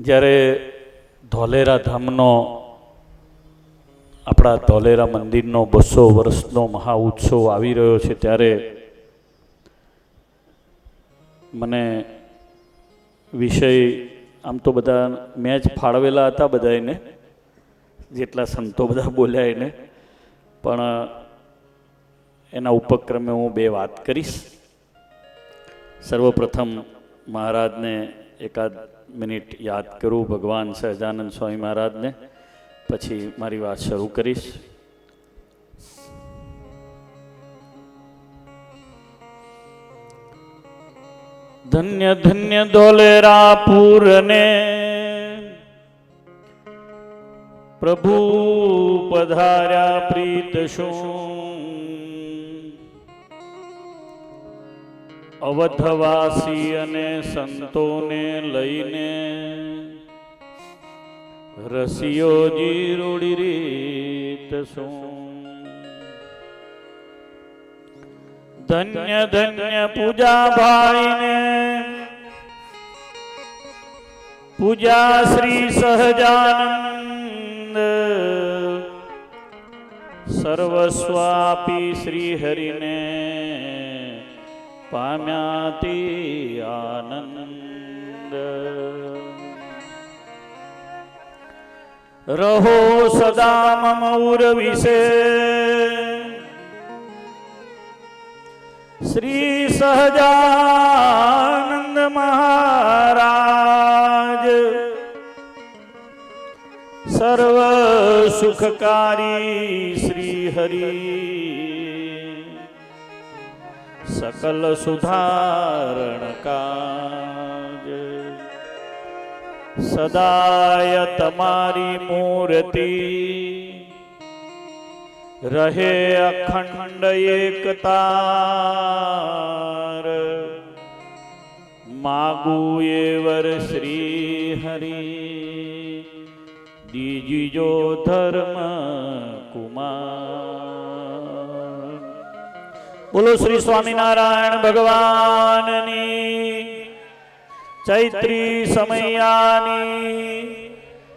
જ્યારે ધોલેરા ધામનો આપણા ધોલેરા મંદિરનો 200 વર્ષનો મહા ઉત્સવ આવી રહ્યો છે, ત્યારે મને વિષય આમ તો બધા મેં જ ફાળવેલા હતા, બધાને જેટલા સંતો બધા બોલ્યા એને, પણ એના ઉપક્રમે હું 2 વાત કરીશ. સર્વપ્રથમ મહારાજને એકાદ મિનિટ યાદ કરું, ભગવાન સહજાનંદ સ્વામી મહારાજને, પછી મારી વાત શરૂ કરીશ. ધન્ય ધન્ય ધોલેરાપુરને પ્રભુ પધાર્યા પ્રીત શું, અવધવાસી અને સંતોને લઈને રસિયોજી રૂડી રીત શું. ધન્ય ધન્ય પૂજા ભાઈને પૂજા શ્રી સહજાનંદ, સર્વસ્વાપી શ્રી હરિને પામ્યાતી આનંદ. રહો સદા મમ ઉર વિશે શ્રી સહજાનંદ મહારાજ, સર્વ સુખકારી શ્રી હરિ, સકલ સુધારણ કાજ. સદાય તમારી મૂર્તિ રહે અખંડ એકતાર, માગું એવર શ્રી હરિ દીજીજો ધર્મ કુમાર. બોલો શ્રી સ્વામિનારાયણ ભગવાનની, ચૈત્રી સમયાની,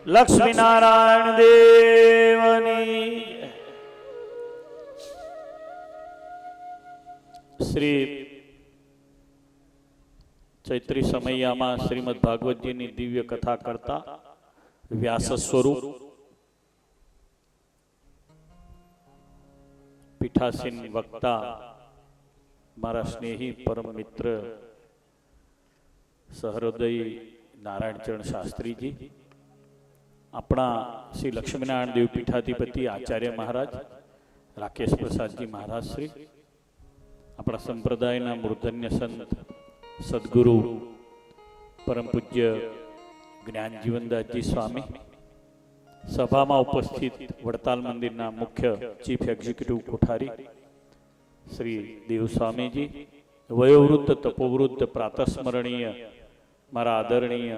લક્ષ્મીનારાયણ દેવની. શ્રી ચૈત્રી સમયામાં શ્રીમદ ભાગવતજીની દિવ્ય કથા કરતા વ્યાસ સ્વરૂપ પીઠાસીન વક્તા મારા સ્નેહી પરમ મિત્ર સહૃદય નારાયણચરણ શાસ્ત્રીજી, આપણા શ્રી લક્ષ્મીનારાયણ દેવ પીઠાધિપતિ આચાર્ય મહારાજ રાકેશ પ્રસાદજી મહારાજ શ્રી, આપણા સંપ્રદાયના મૂર્ધન્ય સંત સદગુરુ પરમ પૂજ્ય જ્ઞાનજીવનદાસજી સ્વામી, સભામાં ઉપસ્થિત વડતાલ મંદિરના મુખ્ય ચીફ એક્ઝિક્યુટિવ કોઠારી શ્રી દેવ સ્વામીજી, વયોવૃદ્ધ તપોવૃદ્ધ પ્રાતસ્મરણીય મારા આદરણીય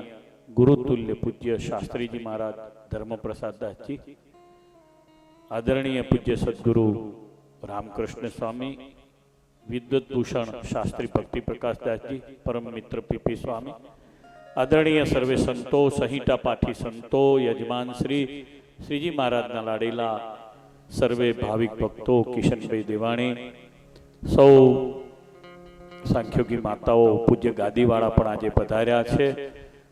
ગુરુતુલ્ય પૂજ્ય શાસ્ત્રીજી મહારાજ ધર્મપ્રસાદદાસજી, આદરણીય પૂજ્ય સદગુરુ રામકૃષ્ણ સ્વામી, વિદ્વત ભૂષણ શાસ્ત્રી ભક્તિ પ્રકાશદાસજી, પરમ મિત્ર પીપી સ્વામી, આદરણીય સર્વે સંતો, સંહિતા પાઠી સંતો, યજમાન શ્રીજી મહારાજના લાડેલા સર્વે ભાવિક ભક્તો, કિશનભાઈ દેવાણી, સૌ સાંખ્યોગી માતાઓ, પૂજ્ય ગાદીવાળા પણ આજે પધાર્યા છે,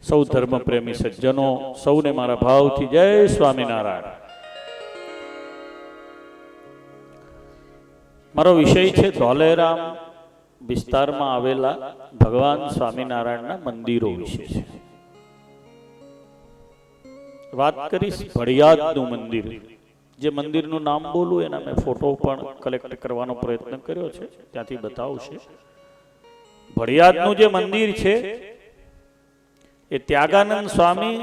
સૌ ધર્મપ્રેમી સજ્જનો, સૌને મારા ભાવથી જય સ્વામિનારાયણ. મારો વિષય છે ધોલેરા વિસ્તારમાં આવેલા ભગવાન સ્વામિનારાયણના મંદિરો વિશે છે. વાત કરીશ ભડિયાદનું મંદિર. જે મંદિરનું નામ બોલું એના મેં ફોટો પણ કલેક્ટ કરવાનો પ્રયત્ન કર્યો છે, ત્યાંથી બતાવશે. ભડિયાદનું જે મંદિર છે એ ત્યાગાનંદ સ્વામી,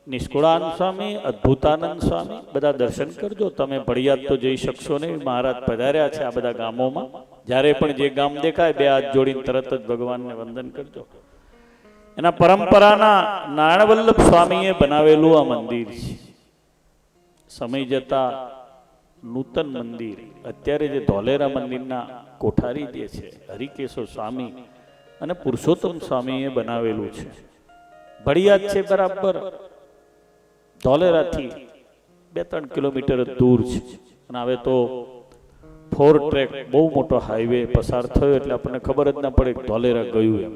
નિષ્કુળાનંદ સ્વામી, અદ્ભુતાનંદ સ્વામી, બધા દર્શન કરજો. તમે ભડિયાદ તો જઈ શકશો નહીં, મહારાજ પધાર્યા છે આ બધા ગામોમાં. જ્યારે પણ જે ગામ દેખાય 2 હાથ જોડીને તરત જ ભગવાનને વંદન કરજો. એના પરંપરાના નારાયણવલ્લભ સ્વામીએ બનાવેલું આ મંદિર છે. સમય જતા નૂતન મંદિર, અત્યારે જે ધોલેરા મંદિરના કોઠારી જે છે હરિકેશવ સ્વામી અને પુરુષોત્તમ સ્વામીએ બનાવેલું છે. ભડિયાદ છે બરાબર ધોલેરાથી 2-3 કિલોમીટર જ દૂર છે, અને હવે તો 4 ટ્રેક બહુ મોટો હાઈવે પસાર થયો એટલે આપણને ખબર જ ના પડે કે ધોલેરા ગયું એમ.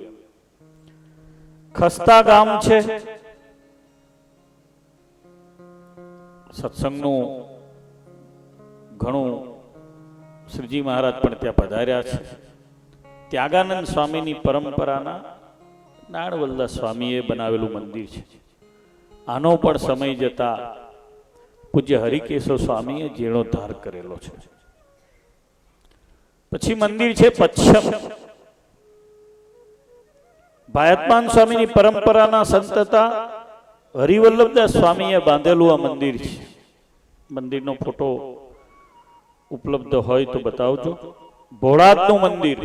ખસ્તા ગામ છે, સત્સંગનું ઘણું શ્રીજી મહારાજ પણ ત્યાં પધાર્યા છે. ત્યાગાનંદ સ્વામીની પરંપરાના નાણવલ્લા સ્વામીએ બનાવેલું મંદિર છે. આનો પણ સમય જતા પૂજ્ય હરિકેશવ સ્વામીએ જીર્ણોદ્ધાર કરેલો છે. પછી મંદિર છે પચ્છમ. ભાયતમાન સ્વામીની પરંપરાના સંતતા હરિવલ્લભદાસ સ્વામીએ બાંધેલું આ મંદિર છે. મંદિરનો ફોટો ઉપલબ્ધ હોય તો બતાવજો. ભોળાતનું મંદિર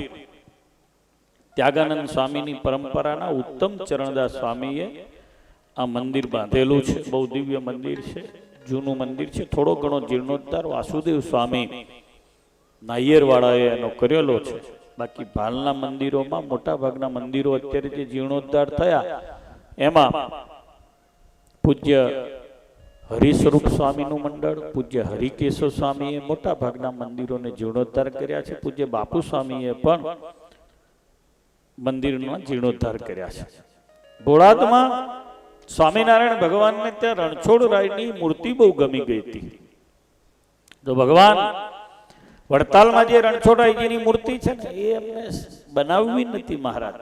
ત્યાગાનંદ સ્વામીની પરંપરાના ઉત્તમ ચરણદાસ સ્વામીએ આ મંદિર બાંધેલું છે. બહુ દિવ્ય મંદિર છે, જૂનું મંદિર છે. થોડો ઘણો જીર્ણોદ્ધાર વાસુદેવ સ્વામી નાયરવાળાએ એનો કરેલો છે. બાકી ભાલના મંદિરોમાં મોટા ભાગના મંદિરો અત્યારે જે જીર્ણોદ્ધાર થયા એમાં પૂજ્ય હરિસ્વરૂપ સ્વામીનું મંડળ, પૂજ્ય હરિકેશવ સ્વામીએ મોટા ભાગના મંદિરોને જીર્ણોદ્ધાર કર્યા છે. પૂજ્ય બાપુ સ્વામીએ પણ મંદિરનો જીર્ણોદ્ધાર કર્યા છે. બોળાદમાં સ્વામિનારાયણ ભગવાનને ત્યાં રણછોડરાયની મૂર્તિ બહુ ગમી ગઈ હતી. તો ભગવાન વડતાલમાં જે રણછોડરાયજીની મૂર્તિ છે ને એ એમને બનાવવી નથી મહારાજ,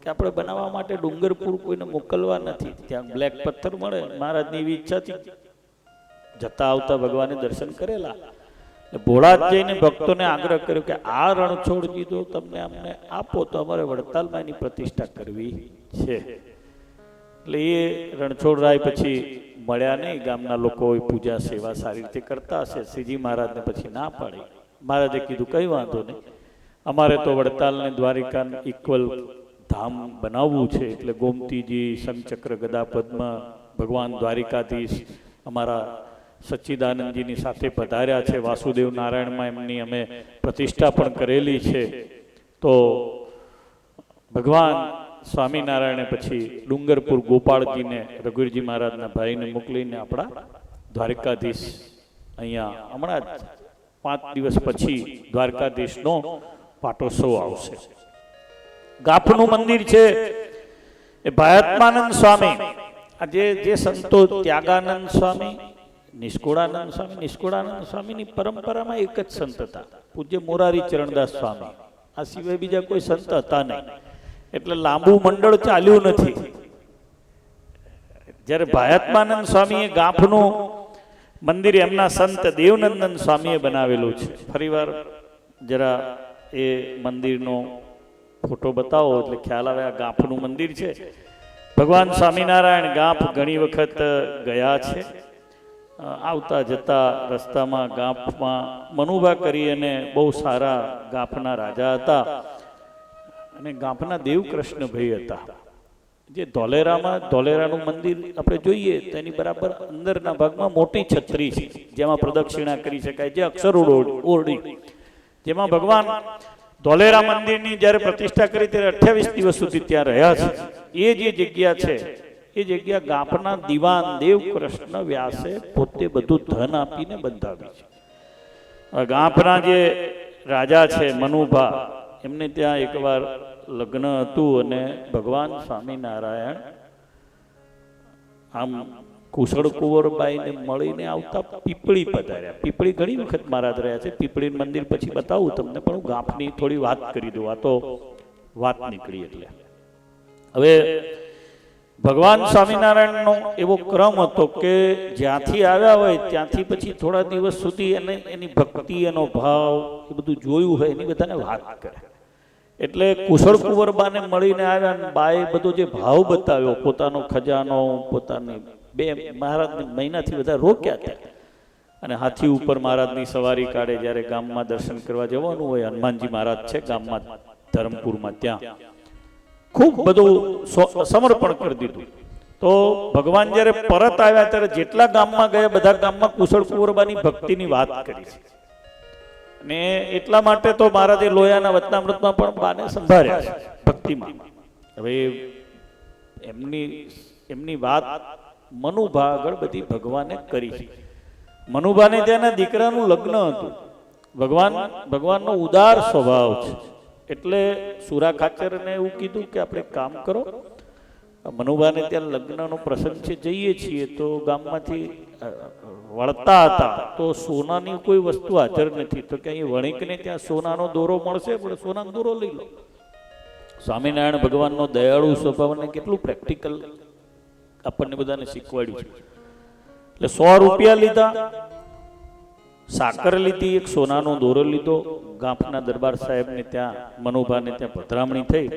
કે આપણે બનાવવા માટે ડુંગરપુર કોઈને મોકલવા નથી. ત્યાં બ્લેક પથ્થર મળે. મહારાજની એવી ઈચ્છાથી જતા આવતા ભગવાને દર્શન કરેલા. ભોળાદ જઈને ભક્તોને આગ્રહ કર્યો કે આ રણછોડજી તો તમને અમને આપો તો અમારે વડતાલમાં એની પ્રતિષ્ઠા કરવી છે. એટલે એ રણછોડરાય પછી મળ્યા નહીં. ગામના લોકો પૂજા સેવા સારી રીતે કરતા હશે. શ્રીજી મહારાજને પછી ના પાડી. મહારાજે કીધું કઈ વાંધો નહીં, અમારે તો વડતાલને દ્વારિકા ઇક્વલ ધામ બનાવવું છે. એટલે ગોમતીજી, શંખચક્ર, ગદા, પદ્મ, ભગવાન દ્વારિકાધીશ અમારા સચ્ચિદાનંદજીની સાથે પધાર્યા છે. વાસુદેવ નારાયણમાં એમની અમે પ્રતિષ્ઠા પણ કરેલી છે. તો ભગવાન સ્વામિનારાયણે પછી ડુંગરપુર ગોપાળજીને, રઘુવીરજી મહારાજના ભાઈને મોકલીને આપણા દ્વારકાધીશ અહીંયા હમણાં જ 5 દિવસ પછી દ્વારકાધીશનો પાટોત્સવ આવશે. ગાફનું મંદિર છે એ ભાયતમાનંદ સ્વામી, આ જે સંતો ત્યાગાનંદ સ્વામી, નિષ્કુળાનંદ સ્વામીની પરંપરામાં એક જ સંત હતા, પૂજ્ય મોરારી ચરણદાસ સ્વામી. આ સિવાય બીજા કોઈ સંત હતા નહીં. એટલે લાંબુ મંડળ ચાલ્યું નથી. જ્યારે ભાયતમાનંદ સ્વામીએ ગાફનું મંદિર એમના સંત દેવનંદન સ્વામીએ બનાવેલું છે. ફરીવાર જરા એ મંદિરનો ફોટો બતાવો એટલે ખ્યાલ આવે. આ ગાફનું મંદિર છે. ભગવાન સ્વામિનારાયણ ગાફ ઘણી વખત ગયા છે. આવતા જતા રસ્તામાં ગાફમાં મનુભા કરી અને બહુ સારા ગાફના રાજા હતા, અને ગાફના દેવકૃષ્ણભાઈ હતા. જે ધોલેરાનું મંદિર આપણે જોઈએ તો એની બરાબર અંદરના ભાગમાં મોટી છત્રી છે, જેમાં પ્રદક્ષિણા કરી શકાય, જે અક્ષર ઓરડી, જેમાં ભગવાન ધોલેરા મંદિરની જ્યારે પ્રતિષ્ઠા કરી ત્યારે 28 દિવસ સુધી ત્યાં રહ્યા છે. એ જે જગ્યા છે એ જગ્યા ગાફના દિવાન દેવકૃષ્ણ વ્યાસે પોતે બધું ધન આપીને બંધાવી છે. ગાફના જે રાજા છે મનુભા, એમને ત્યાં એકવાર લગ્ન હતું અને ભગવાન સ્વામિનારાયણ આમ કુશળ કુંવરબાઈને મળીને આવતા પીપળી પધાર્યા. પીપળી ઘણી વખત મહારાજ રહ્યા છે. પીપળી મંદિર પછી બતાવું તમને, પણ હું ગાફની થોડી વાત કરી દઉં. આ તો વાત નીકળી. એટલે હવે ભગવાન સ્વામિનારાયણનો એવો ક્રમ હતો કે જ્યાંથી આવ્યા હોય ત્યાંથી પછી થોડા દિવસ સુધી એને એની ભક્તિ, એનો ભાવ, એ બધું જોયું હોય એની બધાને વાત કરે. એટલે કુશળ કુંવરબાને મળીને આવ્યા અને બાએ બધો જે ભાવ બતાવ્યો, પોતાનો ખજાનો, પોતાની મહારાજને મહિનાથી બધા રોક્યા હતા. અને હાથી ઉપર મહારાજની સવારી કાઢે. જ્યારે ગામમાં દર્શન કરવા જવાનું હોય, હનુમાનજી મહારાજ છે ગામમાં ધરમપુરમાં, ત્યાં ખૂબ બધું સમર્પણ કરી દીધું. તો ભગવાન જ્યારે પરત આવ્યા ત્યારે જેટલા ગામમાં ગયા બધા ગામમાં કુશળ કુંવરબાની ભક્તિની વાત કરી છે. અને એટલા માટે તો મહારાજે લોયાના વચનામૃતમાં પણ બાને સંભાળ્યા છે ભક્તિમાં. હવે એમની એમની વાત મનુભા આગળ બધી ભગવાને કરી છે. મનુભાને ત્યાંના દીકરાનું લગ્ન હતું. ભગવાનનો ઉદાર સ્વભાવ છે એટલે સુરા ખાચરને એવું કીધું કે આપણે કામ કરો, મનુભાને ત્યાં લગ્નનો પ્રસંગ છે, જઈએ છીએ તો ગામમાંથી વળતા હતા તો સોનાની કોઈ વસ્તુ હાજર નથી, તો કે અહીં વણિકને ત્યાં સોનાનો દોરો મળશે, પણ સોનાનો દોરો લઈ લો. સ્વામિનારાયણ ભગવાનનો દયાળુ સ્વભાવને કેટલું પ્રેક્ટિકલ આપણને બધાને શીખવાડ્યું છે. એટલે 100 રૂપિયા લીધા, સાકર લીધી, એક સોનાનો દોરો લીધો. ગાંફના દરબાર સાહેબને ત્યાં મનુભાને ત્યાં પધરામણી થઈ.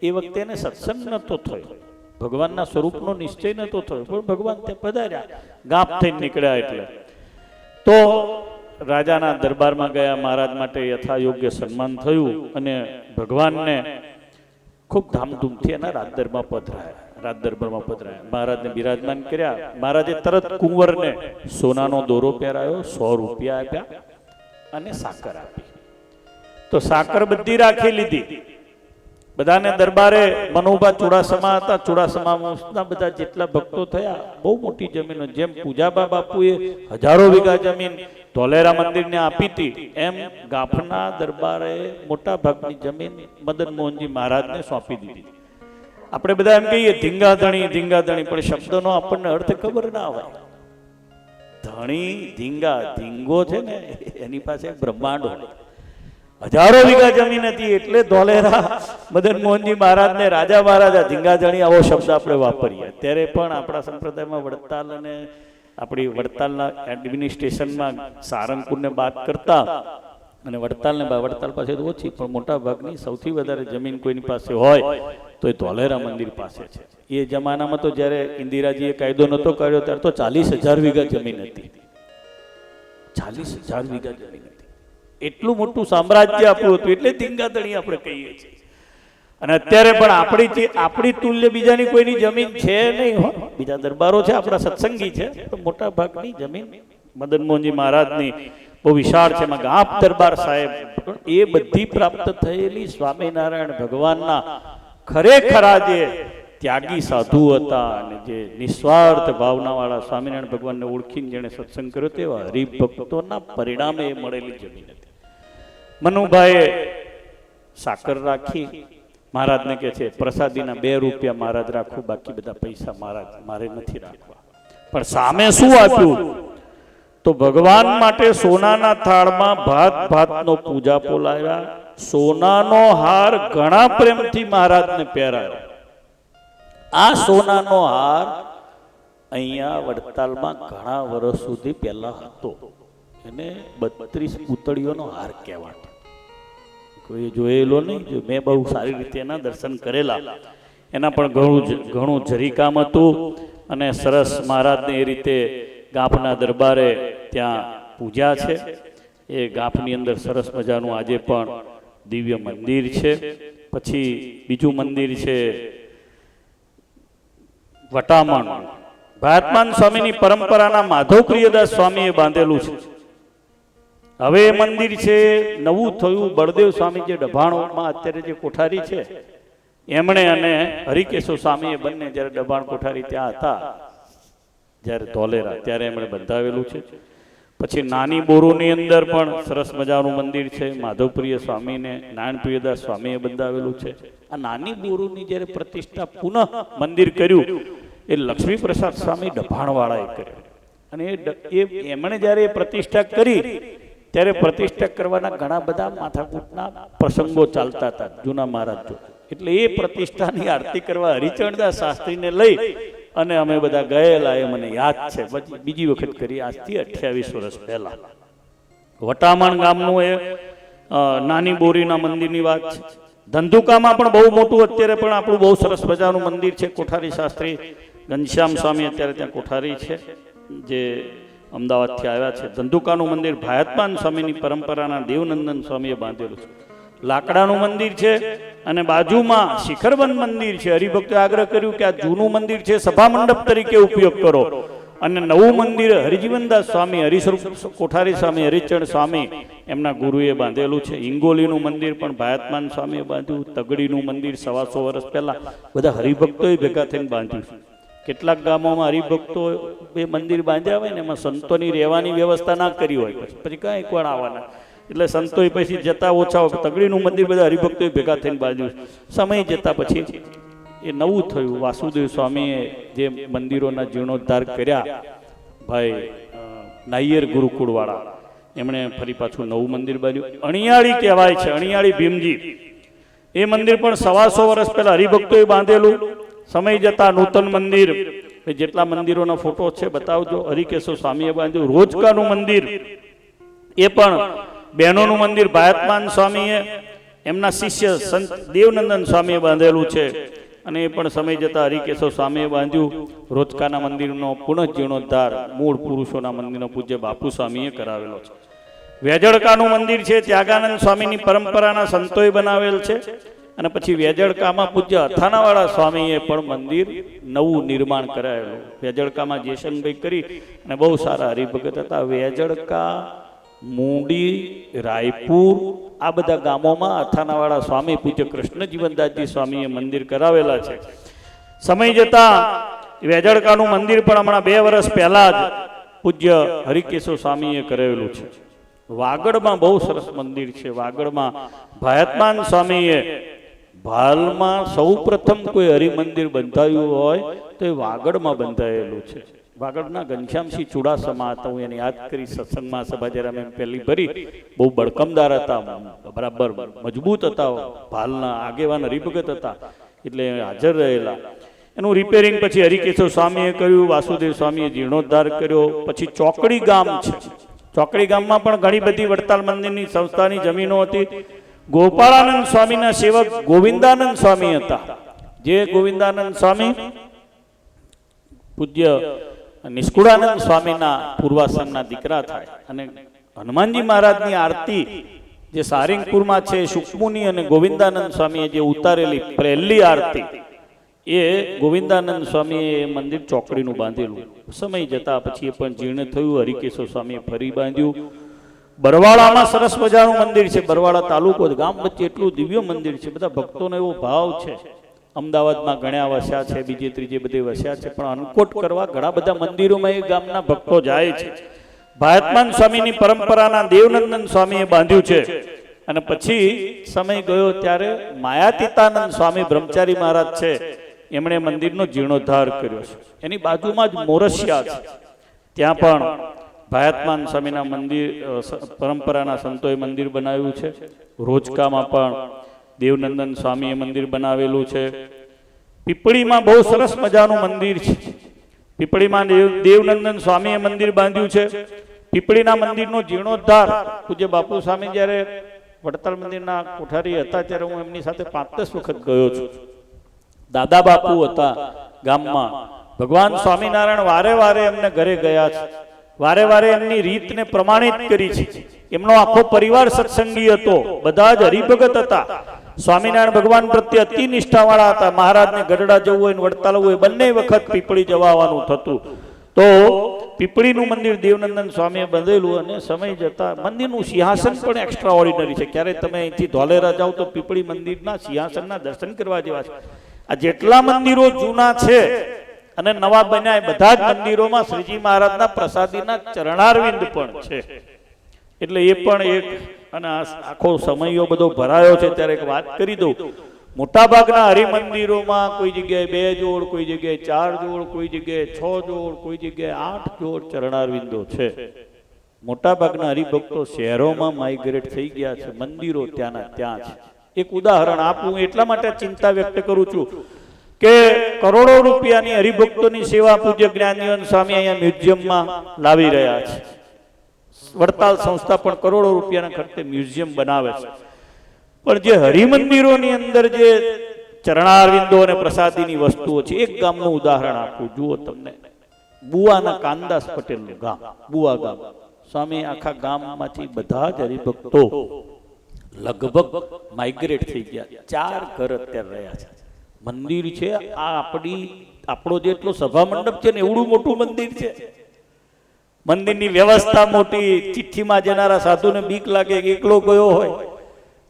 એ વખતે એને સત્સંગ નતો થયો, ભગવાનના સ્વરૂપનો નિશ્ચય નતો થયો, પણ ભગવાન ત્યાં પધાર્યા, ગાંફ થઈને નીકળ્યા. એટલે તો રાજાના દરબારમાં ગયા, મહારાજ માટે યથાયોગ્ય સન્માન થયું અને ભગવાનને ખૂબ ધામધૂમથી એના રાજદરબારમાં પધરાયા. મહારાજને બિરાજમાન કર્યા. મહારાજે તરત કુંવરને સોનાનો દોરો પહેરાયો, 100 રૂપિયા આપ્યા અને સાકર આપી. તો સાકર બધી રાખી લીધી. બધાને દરબારે મનુભા ચુડાસમા હતા, ચુડાસમાના બધા જેટલા ભક્તો થયા, બહુ મોટી જમીન, જેમ પૂજાબા બાપુએ હજારો વીઘા જમીન ધોલેરા મંદિરને આપી હતી, એમ ગાંફના દરબારે મોટા ભાગની જમીન મદન મોહનજી મહારાજને સોંપી દીધી. આપણે બધા એમ કહીએ ધીંગાધણી, પણ શબ્દનો આપણને અર્થ ખબર ના હોય. ધણી ધીંગો છે ને, એની પાસે બ્રહ્માંડ હોય. હજારો વીઘા જમીન હતી એટલે ધોલેરા મદન મોહનજી મહારાજને રાજા મહારાજા ધીંગાધણી આવો શબ્દ આપણે વાપરીએ. અત્યારે પણ આપણા સંપ્રદાયમાં વડતાલ અને આપણી વડતાલના એડમિનિસ્ટ્રેશનમાં સારંગપુરને બાદ કરતા અને વડતાલ પાસે તો ઓછી, પણ મોટા ભાગની સૌથી વધારે જમીન કોઈની પાસે હોય તો એ ધોલેરા મંદિર પાસે છે. એ જમાનામાં તો જ્યારે ઇન્દિરાજીએ કાયદો નહોતો કર્યો ત્યારે તો 40,000 વીઘા જમીન હતી. 40,000 વીઘા જમીન હતી. એટલું મોટું સામ્રાજ્ય આપણું હતું, એટલે ધીંગાધણી આપણે કહીએ છીએ. અને અત્યારે પણ આપણી તુલ્ય બીજાની કોઈની જમીન છે નહીં. બીજા દરબારો છે, આપણા સત્સંગી છે, પણ મોટા ભાગની જમીન મદન મોહનજી મહારાજની બહુ વિશાળ છે. એમાં ગાંફ દરબાર સાહેબ, એ બધી પ્રાપ્ત થયેલી સ્વામિનારાયણ ભગવાનના ખરેખરા જે ત્યાગી સાધુ હતા અને જે નિસ્વાર્થ ભાવનાવાળા સ્વામિનારાયણ ભગવાનને ઓળખીને જેણે સત્સંગ કર્યો તેવા હરિભક્તોના પરિણામે એ મળેલી જમીન હતી. મનુભાઈએ સાકર રાખી. મહારાજને કહે છે પ્રસાદીના 2 રૂપિયા મહારાજ રાખો, બાકી બધા પૈસા મહારાજ મારે નથી રાખવા. પણ સામે શું આપ્યું? તો ભગવાન માટે સોનાના થાળમાં ભાતનો પૂજાપો લાવ્યા, સોનાનો હાર ઘણા પ્રેમથી મહારાજને પહેરાયો. આ સોનાનો હાર અહીંયા વડતાલમાં ઘણા વર્ષ સુધી પહેલા હતો, એને 32 પૂતળીઓનો હાર કહેવાતો. કોઈ જોયેલો નહીં, જો મેં બહુ સારી રીતે એના દર્શન કરેલા. એના પણ ઘણું જરીકામ હતું અને સરસ મહારાજને એ રીતે ગાંફના દરબારે ત્યાં પૂજા છે. એ ગાંફની અંદર સરસ મજાનું આજે પણ દિવ્ય મંદિર છે. પછી બીજું મંદિર છે વટામણ, ભારતમાન સ્વામીની પરંપરાના માધવપ્રિયદાસ સ્વામીએ બાંધેલું છે. હવે એ મંદિર છે નવું થયું. બળદેવ સ્વામી જે ડભાણમાં અત્યારે જે કોઠારી છે એમણે અને હરિકેશવ સ્વામીએ બંને જ્યારે ડભાણ કોઠારી ત્યાં હતા, જ્યારે ધોલેરા, ત્યારે એમણે બંધાવેલું છે. પછી નાની બોરુની અંદર પણ સરસ મજાનું મંદિર છે, માધવપ્રિય સ્વામીને નારાયણપ્રિયદાસ સ્વામીએ બંધાવેલું છે. આ નાની બોરુની જ્યારે પ્રતિષ્ઠા પુનઃ મંદિર કર્યું એ લક્ષ્મી પ્રસાદ સ્વામી ડભાણવાળાએ કર્યું. અને એમણે જ્યારે એ પ્રતિષ્ઠા કરી ત્યારે પ્રતિષ્ઠા કરવાના ઘણા બધા માથાકૂટના પ્રસંગો ચાલતા હતા જૂના મહારાજ જો. એટલે એ પ્રતિષ્ઠાની આરતી કરવા હરિચરણદાસ શાસ્ત્રીને લઈ અને અમે બધા ગયેલા, એ મને યાદ છે. પછી બીજી વખત કરી આજથી 28 વર્ષ પહેલા. વટામણ ગામનું એ નાની બોરીના મંદિરની વાત છે. ધંધુકામાં પણ બહુ મોટું અત્યારે પણ આપણું બહુ સરસ મજાનું મંદિર છે. કોઠારી શાસ્ત્રી ઘનશ્યામ સ્વામી અત્યારે ત્યાં કોઠારી છે, જે અમદાવાદથી આવ્યા છે. ધંધુકાનું મંદિર ભાયતમાન સ્વામીની પરંપરાના દેવનંદન સ્વામીએ બાંધેલું છે. લાકડાનું મંદિર છે અને બાજુમાં શિખરવન મંદિર છે. હરિભક્તોએ આગ્રહ કર્યું કે આ જૂનું મંદિર છે સભા મંડપ તરીકે ઉપયોગ કરો, અને નવું મંદિર હરિજીવનદાસ સ્વામી, હરિસ્વરૂપ કોઠારી સ્વામી, હરિચરણ સ્વામી એમના ગુરુએ બાંધેલું છે. હિંગોલીનું મંદિર પણ ભાયતમાન સ્વામીએ બાંધ્યું. તગડીનું મંદિર 125 વર્ષ પહેલા બધા હરિભક્તોએ ભેગા થઈને બાંધ્યું છે. કેટલાક ગામોમાં હરિભક્તો એ મંદિર બાંધ્યા હોય ને એમાં સંતોની રહેવાની વ્યવસ્થા ના કરી હોય, પછી કાંઈ કોણ આવવાના, એટલે સંતો પછી જતા ઓછા હોય. તગડીનું મંદિર બધા હરિભક્તો ભેગા થઈને બાંધ્યું. સમય જતા પછી એ નવું થયું. વાસુદેવ સ્વામીએ જે મંદિરોના જીર્ણોદ્ધાર કર્યા, ભાઈ નાયર ગુરુકુળવાળા, એમણે ફરી પાછું નવું મંદિર બાંધ્યું. અણિયાળી કહેવાય છે, અણિયાળી ભીમજી. એ મંદિર પણ 125 વર્ષ પહેલા હરિભક્તોએ બાંધેલું. સમય જતા નૂતન મંદિર, જેટલા મંદિરોના ફોટો છે બતાવજો. હરિકેશવ સ્વામીએ બાંધ્યું. રોજકાનું મંદિર એ પણ બહેનોનું મંદિર ભાયતમાન સ્વામીએ, એમના શિષ્ય સંત દેવનંદન સ્વામીએ બાંધેલું છે, અને એ પણ સમય જતા હરિકેશવ સ્વામીએ બાંધ્યું. રોજકાના મંદિરનો પુનઃજીર્ણોદ્ધાર મૂળ પુરુષોના મંદિરનો પૂજ્ય બાપુ સ્વામીએ કરાવેલો છે. વેજળકાનું મંદિર છે, ત્યાગાનંદ સ્વામીની પરંપરાના સંતોએ બનાવેલ છે. અને પછી વેજળકામાં પૂજ્ય અથાનાવાળા સ્વામીએ પણ મંદિર નવું નિર્માણ કરાયેલું. વેજળકામાં જેસનભાઈ કરી અને બહુ સારા હરિભગત હતા. વેજળકા, મૂડી, રાયપુર આ બધા ગામોમાં અથાનાવાળા સ્વામી પૂજ્ય કૃષ્ણજીવનદાસજી સ્વામીએ મંદિર કરાવેલા છે. સમય જતા વેજળકાનું મંદિર પણ હમણાં 2 વર્ષ પહેલા જ પૂજ્ય હરિકેશવ સ્વામીએ કરાવેલું છે. વાગડમાં બહુ સરસ મંદિર છે. વાગડમાં ભાયતમાન સ્વામીએ ભાલમાં સૌ પ્રથમ કોઈ હરિમંદિર બંધાયું હોય તો એ વાગડમાં બંધાયેલું છે. વાગડના ઘનશ્યામસિંહ ચુડાસમા હતા. હું એને યાદ કરી સત્સંગમાં સભા જ્યારે અમે પહેલી ભરી, બહુ બળકમદાર હતા, બરાબર મજબૂત હતા, ભાલના આગેવાન હરિભગત હતા, એટલે હાજર રહેલા. એનું રિપેરિંગ પછી હરિકેશવ સ્વામીએ કર્યું, વાસુદેવ સ્વામીએ જીર્ણોદ્ધાર કર્યો. પછી ચોકડી ગામ છે. ચોકડી ગામમાં પણ ઘણી બધી વડતાલ મંદિરની સંસ્થાની જમીનો હતી. ગોપાળાનંદ સ્વામીના સેવક ગોવિંદાનંદ સ્વામી હતા. જે ગોવિંદાનંદ સ્વામી પૂજ્ય નિષ્કુળાનંદ સ્વામીના પૂર્વાશ્રમના દીકરા થાય. અને હનુમાનજી મહારાજની આરતી જે સારંગપુરમાં છે, સુકમુનિ અને ગોવિંદાનંદ સ્વામીએ જે ઉતારેલી પહેલી આરતી, એ ગોવિંદાનંદ સ્વામીએ મંદિર ચોકડીનું બાંધેલું. સમય જતા પછી એ પણ જીર્ણ થયું. હરિકેશવ સ્વામીએ ફરી બાંધ્યું. બરવાળામાં સરસ મજાનું મંદિર છે. બરવાળા તાલુકો, ગામ વચ્ચે એટલું દિવ્ય મંદિર છે. બધા ભક્તોનો એવો ભાવ છે. અમદાવાદમાં ઘણા વસ્યા છે, બીજે ત્રીજે બધે વસ્યા છે, પણ અનકોટ કરવા ઘણા બધા મંદિરોમાં એ ગામના ભક્તો જાય છે. ભાયતમાન સ્વામીની પરંપરાના દેવનંદન સ્વામીએ બાંધ્યું છે. અને પછી સમય ગયો ત્યારે માયાતીતાનંદ સ્વામી બ્રહ્મચારી મહારાજ છે, એમણે મંદિરનો જીર્ણોદ્ધાર કર્યો છે. એની બાજુમાં જ મોરસિયા છે, ત્યાં પણ ભાયતમાન સ્વામીના મંદિર પરંપરાના સંતોએ મંદિર બનાવ્યું છે. રોજકામાં પણ દેવનંદન સ્વામીએ મંદિર બનાવેલું છે. પીપળીમાં બહુ સરસ મજાનું મંદિર છે. પીપળીમાં દેવનંદન સ્વામીએ મંદિર બાંધ્યું છે. પીપળીના મંદિરનો જીર્ણોદ્ધાર પૂજ્ય બાપુ સ્વામી જ્યારે વડતાલ મંદિરના કોઠારી હતા ત્યારે હું એમની સાથે 5-10 વખત ગયો છું. દાદા બાપુ હતા ગામમાં. ભગવાન સ્વામિનારાયણ વારે વારે એમને ઘરે ગયા છે, વારે વારે એમની રીતને પ્રમાણિત કરી છે. એમનો આખો પરિવાર સત્સંગી હતો, બધા જ હરિભગત હતા. સ્વામિનારાયણ ભગવાન પ્રત્યે અતિ નિષ્ઠાવાળા હતા. મહારાજને ગઢડા જવું હોય ને વડતાલ હોય, બંને વખત પીપળી જવા આવવાનું થતું. તો પીપળીનું મંદિર દેવનંદન સ્વામીએ બંધેલું. અને સમય જતા મંદિરનું સિંહાસન પણ એક્સ્ટ્રા ઓર્ડિનરી છે. ક્યારે તમે અહીંથી ધોલેરા જાઓ તો પીપળી મંદિરના સિંહાસનના દર્શન કરવા જેવા છે. આ જેટલા મંદિરો જૂના છે અને નવા બન્યા, બધા જ મંદિરોમાં શ્રીજી મહારાજના પ્રસાદીના ચરણારવિંદ પણ છે. એટલે એ પણ એક, અને આખો સમયો બધો ભરાયો છે ત્યારે એક વાત કરી દઉં. મોટાભાગના હરિમંદિરોમાં કોઈ જગ્યાએ 2 જોડ, કોઈ જગ્યાએ 4 જોડ, કોઈ જગ્યાએ 6 જોડ, કોઈ જગ્યાએ 8 જોડ ચરણારવિંદો છે. મોટાભાગના હરિભક્તો શહેરોમાં માઇગ્રેટ થઈ ગયા છે, મંદિરો ત્યાંના ત્યાં છે. એક ઉદાહરણ આપું, એટલા માટે ચિંતા વ્યક્ત કરું છું કે કરોડો રૂપિયાની હરિભક્તોની સેવા પૂજ્ય જ્ઞાનજીવન સ્વામી અહીંયા મ્યુઝિયમમાં લાવી રહ્યા છે. વડતાલ સંસ્થા પણ કરોડો રૂપિયાના ખર્ચે મ્યુઝિયમ બનાવે છે. પણ જે હરિમંદિરોની અંદર જે ચરણારવિંદો અને પ્રસાદીની વસ્તુઓ છે, એક ગામનું ઉદાહરણ આપું, જુઓ તમને. બુવાના કાનદાસ પટેલનું ગામ, બુવા ગામ. સ્વામી આખા ગામમાંથી બધા જ હરિભક્તો લગભગ માઇગ્રેટ થઈ ગયા. 4 ઘર અત્યારે રહ્યા છે. મંદિર છે આ આપણો જેટલો સભા મંડપ છે ને એવડું મોટું મંદિર છે. મંદિરની વ્યવસ્થા મોટી, ચિઠ્ઠીમાં જનારા સાધુને બીક લાગે કે એકલો ગયો હોય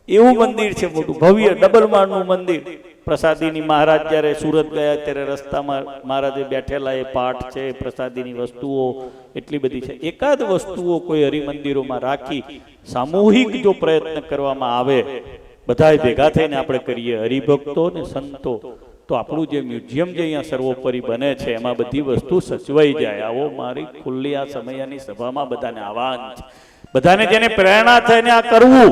એવું મંદિર છે, મોટું ભવ્ય ડબલ માળનું મંદિર. પ્રસાદીની મહારાજ જ્યારે સુરત ગયા ત્યારે રસ્તામાં મહારાજે બેઠેલા એ પાઠ છે, પ્રસાદીની વસ્તુઓ એટલી બધી છે. એકાદ વસ્તુઓ કોઈ હરિમંદિરોમાં રાખી સામૂહિક જો પ્રયત્ન કરવામાં આવે, બધાય ભેગા થઈને આપણે કરીએ, હરિભક્તો ને સંતો, તો આપણું જે મ્યુઝિયમ જે અહીંયા સર્વોપરી બને છે એમાં બધી વસ્તુ સચવાઈ જાય. આવો મારી ખુલ્લી આ સમયની સભામાં બધાને આહ્વાન છે, બધાને જેને પ્રેરણા થઈને આ કરવું.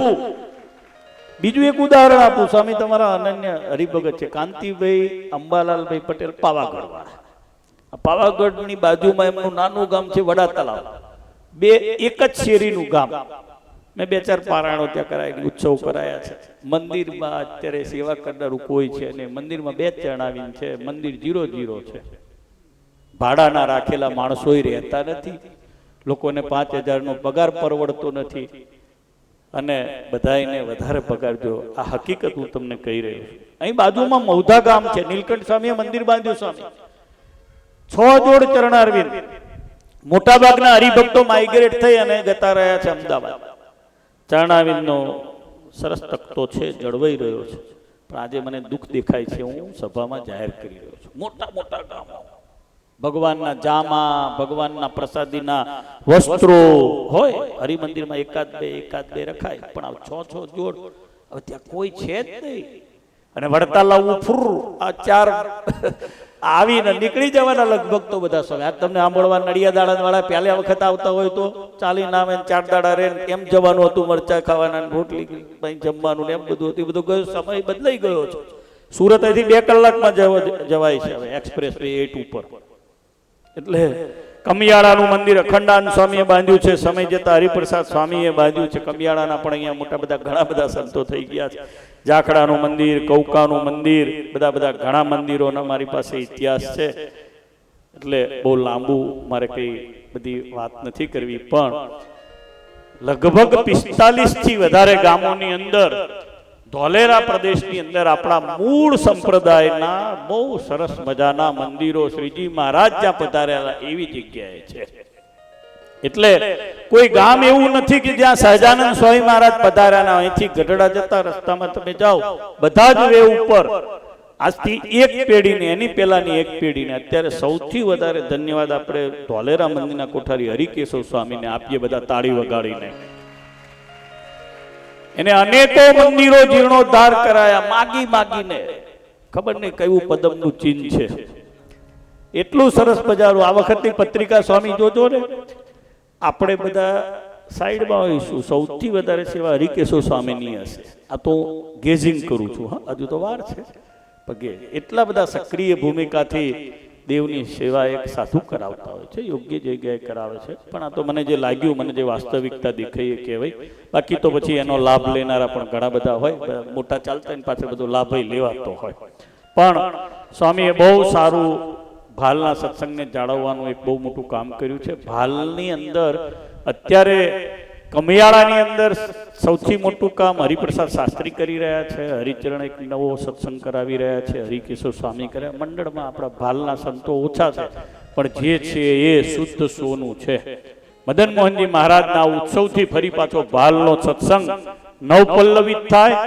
બીજું એક ઉદાહરણ આપું. સ્વામી તમારા અનન્ય હરિભગત છે કાંતિભાઈ અંબાલાલભાઈ પટેલ, પાવાગઢ વાળા. પાવાગઢની બાજુમાં એમનું નાનું ગામ છે વડા તલાવ, બે એક જ શેરીનું ગામ. મેં 2-4 પારાયણો ત્યાં કરાય, ઉત્સવ કરાયા છે. મંદિરમાં અત્યારે સેવા કરનારું કોઈ છે અને મંદિરમાં 2 ચરણાવીન છે. મંદિર 0-0 છે. ભાડાના રાખેલા માણસોય રહેતા નથી, લોકોને 5,000 નો પગાર પરવડતો નથી અને બધાને વધારે પગાર. જો આ હકીકત હું તમને કહી રહ્યો છું. અહીં બાજુમાં મૌધા ગામ છે, નીલકંઠ સ્વામીએ મંદિર બાંધ્યું. સ્વામી 6 જોડ ચરણારવિંદ. મોટા ભાગના હરિભક્તો માઇગ્રેટ થઈ અને જતા રહ્યા છે અમદાવાદ. ચરણારવિંદનો સરસ તખતો છે, જળવાઈ રહ્યો છે. પણ આજે મને દુઃખ દેખાય છે, હું સભામાં જાહેર કરી રહ્યો છું. મોટા મોટા ગામો, ભગવાનના જામા, ભગવાનના પ્રસાદીના વસ્ત્રો હોય, હરિમંદિરમાં એકાદ બે રખાય, પણ આ 6 જોડ હવે ત્યાં કોઈ છે જ નહીં. અને વડતાલ લાવવું ફૂર, આ 4 આવીને નીકળી જવાના લગભગ તો બધા સમય. આજ તમને સાંભળવા નડિયા દાડા વાળા પહેલા વખત આવતા હોય તો ચાલીને આવે, 4 દાડા રહે, એમ જવાનું હતું, મરચા ખાવાના, રોટલી જમવાનું ને એમ બધું હતું. બધું ગયો, સમય બદલાઈ ગયો છે. સુરત અહીંથી 2 કલાકમાં જવાય છે હવે એક્સપ્રેસ વે 8 ઉપર. એટલે કમિયાળાનું મંદિર અખંડાનંદ સ્વામીએ બાંધ્યું છે, સમય જતા હરિપ્રસાદ સ્વામીએ બાંધ્યું છે. કમિયાળાના પણ અહીંયા મોટા બધા ઘણા બધા સંતો થઈ ગયા છે. જાખડાનું મંદિર, કૌકાનું મંદિર, બધા ઘણા મંદિરોનો મારી પાસે ઇતિહાસ છે. એટલે બહુ લાંબુ મારે કઈ બધી વાત નથી કરવી, પણ લગભગ 45 થી વધારે ગામોની અંદર, ધોલેરા પ્રદેશની અંદર આપણા મૂળ સંપ્રદાયના બહુ સરસ મજાના મંદિરો શ્રીજી મહારાજ જ્યાં પધારેલા એવી જગ્યાએ છે. એટલે કોઈ ગામ એવું નથી કે જ્યાં સહજાનંદ સ્વામી મહારાજ પધાર્યા ના. અહીંથી ગઢડા જતા રસ્તામાં તમે જાઓ, બધા જ વે ઉપર આજથી એક પેઢીને, એની પહેલાની એક પેઢીને, અત્યારે સૌથી વધારે ધન્યવાદ આપણે ધોલેરા મંદિરના કોઠારી હરિકેશવ સ્વામીને આપીએ, બધા તાળી વગાડીને. એને અનેકો મંદિરો જીર્ણોદ્ધાર કરાયા, માગીને. ખબર નહીં કયું પદમનું ચિહ્ન છે, એટલું સરસ બજારું. આ વખતની પત્રિકા સ્વામી જોજો ને, આપણે બધા સાઈડમાં હોઈશું, સૌથી વધારે સેવા હરિકેશવ સ્વામીની હશે. આ તો ગેઝિંગ કરું છું, હા, હજુ તો વાર છે. પગે એટલા બધા સક્રિય ભૂમિકાથી દેવની સેવા એક સાધુ કરાવતા હોય છે, યોગ્ય જગ્યાએ કરાવે છે. પણ આ તો મને જે લાગ્યું, મને જે વાસ્તવિકતા દેખાઈ એ કહેવાય. બાકી તો પછી એનો લાભ લેનારા પણ ઘણા બધા હોય, મોટા ચાલતા એની પાસે બધો લાભ લેવાતો હોય. પણ સ્વામીએ બહુ સારું ભાલના સત્સંગને જાળવવાનું એક બહુ મોટું કામ કર્યું છે. ભાલની અંદર અત્યારે કમિયાળાની અંદર સૌથી મોટું કામ હરિપ્રસાદ શાસ્ત્રી કરી રહ્યા છે. હરિચરણ એક નવો સત્સંગ કરાવી રહ્યા છે, હરિકેશવ સ્વામી કર્યા. મંડળમાં આપણા ભાલના સંતો ઓછા છે, પણ જે છે એ શુદ્ધ સોનું છે. મદન મોહનજી મહારાજના ઉત્સવથી ફરી પાછો ભાલનો સત્સંગ નવપલ્લવિત થાય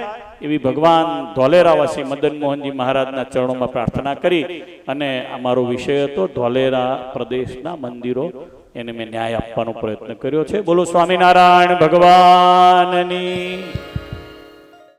એવી ભગવાન ધોલેરાવાસી મદન મોહનજી મહારાજના ચરણોમાં પ્રાર્થના કરી અને અમારો વિષય હતો ધોલેરા પ્રદેશના મંદિરો, એને મેં ન્યાય આપવાનો પ્રયત્ન કર્યો છે. બોલો સ્વામિનારાયણ ભગવાનની.